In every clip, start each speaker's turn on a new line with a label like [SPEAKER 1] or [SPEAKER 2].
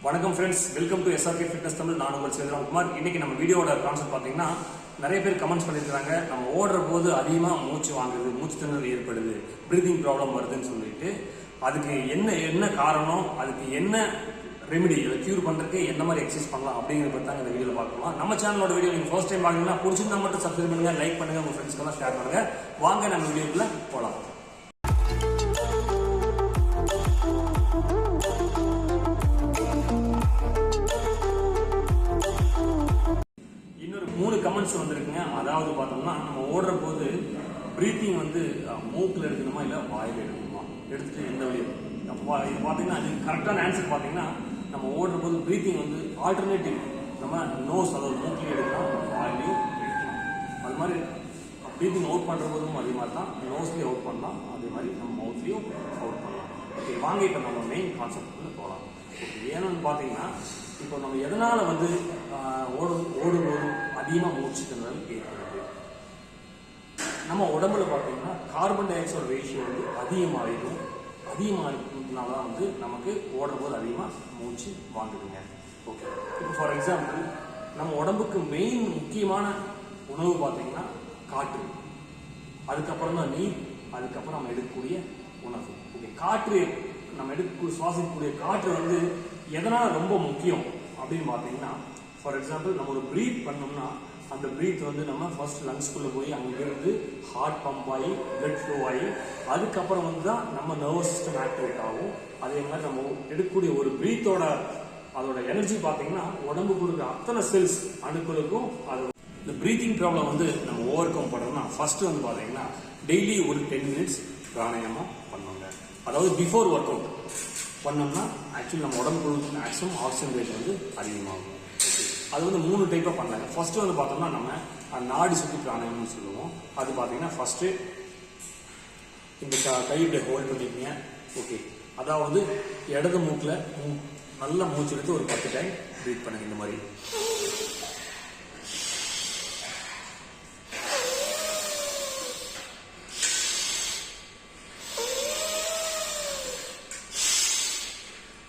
[SPEAKER 1] வணக்கம் friends, welcome to SRK fitness Tamil. நான் உங்கள் சேந்திரகுமார். இன்னைக்கு நம்ம வீடியோட கான்செப்ட் பார்த்தீங்கன்னா, நிறைய பேர் கமெண்ட்ஸ் பண்ணியிருக்காங்க, நம்ம ஓடுற போது அதிகமாக மூச்சு வாங்குது, மூச்சு திணறல் ஏற்படுது, ப்ரீதிங் ப்ராப்ளம் வருதுன்னு சொல்லிட்டு அதுக்கு என்ன காரணம், அதுக்கு என்ன ரெமெடி, அதை கியூர் பண்ணுறதுக்கு என்ன மாதிரி எக்ஸசைஸ் பண்ணலாம் அப்படிங்கிறத பற்றி தான் இந்த வீடியோவில் பார்க்கலாம். நம்ம சேனலோட வீடியோ நீங்கள் ஃபர்ஸ்ட் டைம் பார்க்கணும்னா பிடிச்சிருந்தா மட்டும் சப்ஸ்கிரைப் பண்ணுங்கள், லைக் பண்ணுங்கள், உங்கள் ஃப்ரெண்ட்ஸ்க்கெல்லாம் ஷேர் பண்ணுங்கள். வாங்க நம்ம வீடியோக்குள்ள போகலாம். இன்னொரு 3 கமெண்ட்ஸ் வந்திருக்குங்க. அதாவது பார்த்தோம்னா, நம்ம ஓடுற போது ப்ரீத்திங் மூக்கில் எடுக்கணுமா இல்லை வாயில் எடுக்கணுமா, எடுத்துட்டு எந்த வழியும் அப்போ இது பார்த்தீங்கன்னா, அது கரெக்டான ஆன்சர் பார்த்தீங்கன்னா, நம்ம ஓடுற போது ப்ரீத்திங் ஆல்டர்னேட்டிவ், நம்ம நோஸ், அதாவது மூக்கிலையும் எடுக்கலாம், வாயிலையும் எடுக்கலாம். அது மாதிரி ப்ரீத்திங் அவுட் பண்ணுற போதும் அதே மாதிரி தான் நோஸ்லேயும் அவுட் பண்ணலாம், அதே மாதிரி நம்ம மவுத்லேயும் அவுட் பண்ணலாம். ஓகே, வாங்க இப்போ நம்ம மெயின் கான்செப்ட் போகலாம். ஓகே, ஏன்னு பார்த்தீங்கன்னா, இப்போ நம்ம எதனால் ஓடும்போது அதிகமாக மூச்சு திணறல் ஏற்படுது. நம்ம உடம்புல பார்த்தீங்கன்னா கார்பன் டை ஆக்சைடு ரேஷியோ அதிகமாக இருக்கிறதுனால தான் நமக்கு ஓடும்போது அதிகமாக மூச்சு வாங்குதுங்க. ஓகே, இப்போ ஃபார் எக்ஸாம்பிள், நம்ம உடம்புக்கு மெயின் முக்கியமான உணவு பார்த்தீங்கன்னா காற்று, அதுக்கப்புறம் தான் நீர், அதுக்கப்புறம் நம்ம எடுக்கக்கூடிய உணவு. ஓகே, காற்று நம்ம சுவாசிக்கக்கூடிய காற்று எதனால் ரொம்ப முக்கியம் அப்படின்னு பார்த்தீங்கன்னா, ஃபார் எக்ஸாம்பிள், நம்ம ஒரு ப்ரீத் பண்ணோம்னா அந்த ப்ரீத் நம்ம ஃபர்ஸ்ட் லங்ஸ்குள்ளே போய் அங்கிருந்து ஹார்ட் பம்ப் ஆகி பிளட் ஃப்ளோ ஆகி அதுக்கப்புறம் தான் நம்ம நர்வஸ் சிஸ்டம் ஆக்டிவேட் ஆகும். அதே மாதிரி நம்ம எடுக்கக்கூடிய ஒரு ப்ரீத்தோட அதோட எனர்ஜி பார்த்தீங்கன்னா உடம்பு கொடுக்குற அத்தனை செல்ஸ் அணுக்களுக்கும் அது. இந்த ப்ரீத்திங் ப்ராப்ளம் நம்ம ஓவர் கம் பண்ணுறோம்னா ஃபர்ஸ்ட் பார்த்தீங்கன்னா டெய்லி ஒரு 10 மினிட்ஸ் பிராணாயாமம் பண்ணுவாங்க. அதாவது பிஃபோர் ஒர்க் அவுட் பண்ணோம்னா ஆக்சுவலி நம்ம உடம்புக்கு மேக்ஸிமம் ஆக்சிஜன் ரேட் அதிகமாகும். அது 3 டைப்பாக பண்ணாங்க. ஃபர்ஸ்ட் பார்த்தோம்னா நம்ம நாடி சுற்றி பிராணாயாமம்னு சொல்லுவோம். அது பார்த்தீங்கன்னா ஃபர்ஸ்ட் இந்த கையை ஹோல்ட் பண்ணிக்கங்க. ஓகே, அதாவது இடது மூக்கில் நல்லா மூச்சு எடுத்து ஒரு 10 டைம் ப்ரீத் பண்ணுங்க. இந்த மாதிரி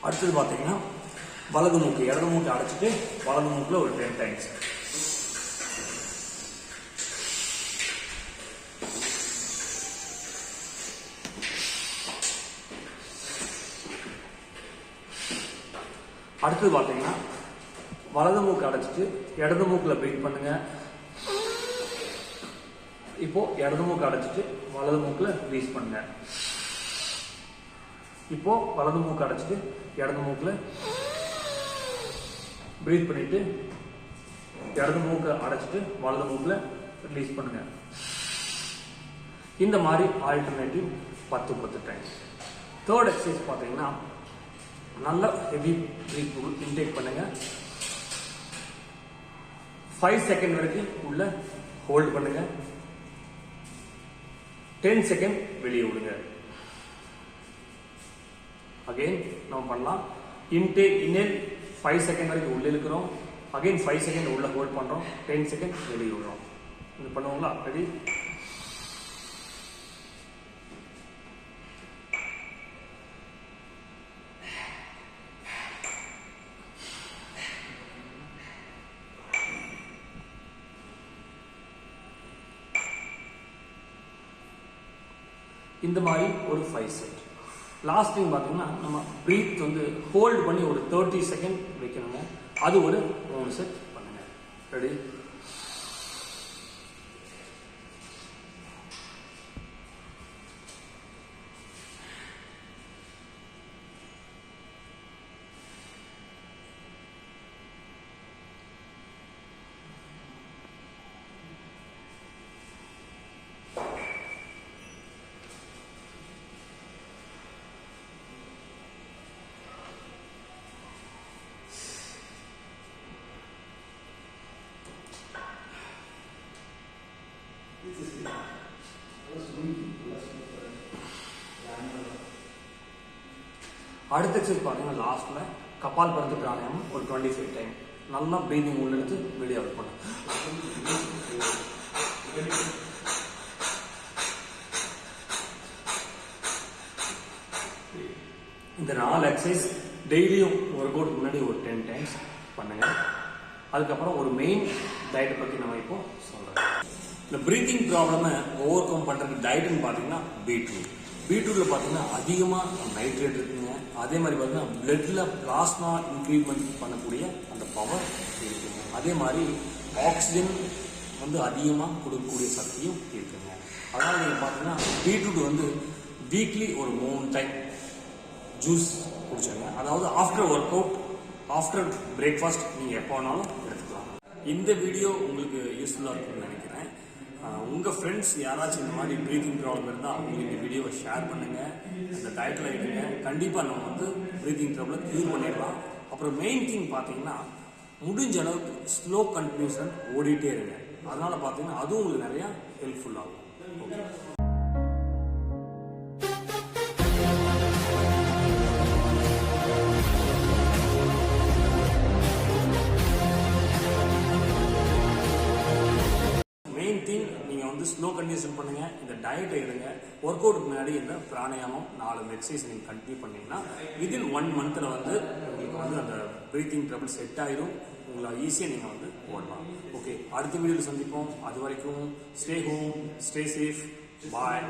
[SPEAKER 1] அடுத்தது பார்த்தீங்கன்னா வலது மூக்கு, இடது மூக்கு அடைச்சிட்டு வலது மூக்குல ஒரு 10 டைம்ஸ். அடுத்தது பார்த்தீங்கன்னா வலது மூக்கு அடைச்சிட்டு இடது மூக்குல பிரீத் பண்ணுங்க. இப்போ இடது மூக்கு அடைச்சிட்டு வலது மூக்குல ரிலீஸ் பண்ணுங்க. இப்போ வலது மூக்கு அடைச்சிட்டு இடது மூக்குல பிரீத் பண்ணிட்டு இடது மூக்கை அடைச்சிட்டு வலது மூக்குல ரிலீஸ் பண்ணுங்க. இந்த மாதிரி ஆல்டர்னேட்டிவ் 10 டைம்ஸ். தேர்ட் எக்ஸசைஸ் பார்த்தீங்கன்னா, நல்ல ஹெவி பிரீத் இன்டேக் பண்ணுங்க. 5 செகண்ட் வரைக்கும் உள்ள ஹோல்ட் பண்ணுங்க. 10 செகண்ட் வெளியே விடுங்க. அகைன் நம்ம பண்ணலாம். இன்ஹேல் 5 செகண்ட் வரைக்கும் உள்ள இருக்கிறோம். அகைன் 5 செகண்ட் உள்ள ஹோல்ட் பண்றோம். 10 செகண்ட் வெளியே விடுறோம். இது பண்ணுவோங்களா? ரெடி? இந்த மாதிரி ஒரு 5 செட். லாஸ்ட் டைம் பார்த்தீங்கன்னா நம்ம பிரீத் ஹோல்ட் பண்ணி ஒரு 30 செகண்ட் வைக்கணுமோ, அது ஒரு 3 செட் பண்ணுங்க. ரெடி? அடுத்த எக்ஸசைஸ் பார்த்தீங்கன்னா லாஸ்ட்ல கபால் பரத்து பிராணாயாமம் ஒரு 25 டைம். நல்லா பிரீதிங் உள்ள எடுத்து வெளியே அவுட் பண்ண. இந்த 4 எக்ஸசைஸ் டெய்லியும் ஒர்க் அவுட் முன்னாடி ஒரு 10 டைம்ஸ் பண்ணுங்கள். அதுக்கப்புறம் ஒரு மெயின் டயட்டை பற்றி நம்ம இப்போ சொல்கிறோம். இந்த ப்ரீத்திங் ப்ராப்ளமை ஓவர் கம் பண்ணுறதுக்கு டயட்டுன்னு பார்த்தீங்கன்னா பீட்ரூட்டில் பார்த்தீங்கன்னா அதிகமாக நைட்ரேட் இருக்குங்க. அதே மாதிரி பார்த்தீங்கன்னா பிளட்டில் பிளாஸ்மா இன்க்ரீமெண்ட் பண்ணக்கூடிய அந்த பவர் இருக்குங்க. அதே மாதிரி ஆக்சிஜன் வந்து அதிகமாக கொடுக்கக்கூடிய சக்தியும் இருக்குங்க. அதனால் நீங்கள் பார்த்தீங்கன்னா பீட்ரூட் வந்து வீக்லி ஒரு 3 டைம் ஜூஸ் குடிச்சாங்க. அதாவது after workout, after breakfast நீங்கள் எப்போ வேணாலும் எடுத்துக்கலாம். இந்த வீடியோ உங்களுக்கு யூஸ்ஃபுல்லாக இருக்கும்னு நினைக்கிறேன். உங்கள் ஃப்ரெண்ட்ஸ் யாராச்சும் இந்த மாதிரி ப்ரீத்திங் ப்ராப்ளம் இருந்தால் அவங்களுக்கு இந்த வீடியோவை ஷேர் பண்ணுங்கள். அந்த டயட்டில் எடுங்க. கண்டிப்பாக நம்ம வந்து ப்ரீத்திங் ப்ராப்ளம் க்யூர் பண்ணிடலாம். அப்புறம் மெயின் திங் பார்த்தீங்கன்னா முடிஞ்ச அளவுக்கு ஸ்லோ கண்டினியூஷன் ஓடிட்டே இருங்க. அதனால் பார்த்தீங்கன்னா அதுவும் உங்களுக்கு நிறையா ஹெல்ப்ஃபுல்லாகும். ஓகே. மெயின் திங் நீங்கள் வந்து ஸ்லோ கண்டினியூஷன் பண்ணுங்கள். இந்த டயட்டை எடுங்க. ஒர்க் அவுட்டுக்கு முன்னாடி இந்த பிராணாயாமம் 4 எக்ஸசைஸ் நீங்கள் கண்டினியூ பண்ணிங்கன்னா விதின் 1 மந்தில் வந்து உங்களுக்கு வந்து அந்த ப்ரீத்திங் ட்ரபிள் செட் ஆகிடும். உங்களை ஈஸியாக நீங்கள் வந்து ஓடலாம். ஓகே, அடுத்த வீடியோவில் சந்திப்போம். அது வரைக்கும் ஸ்டே ஹோம், ஸ்டே சேஃப், பாய்.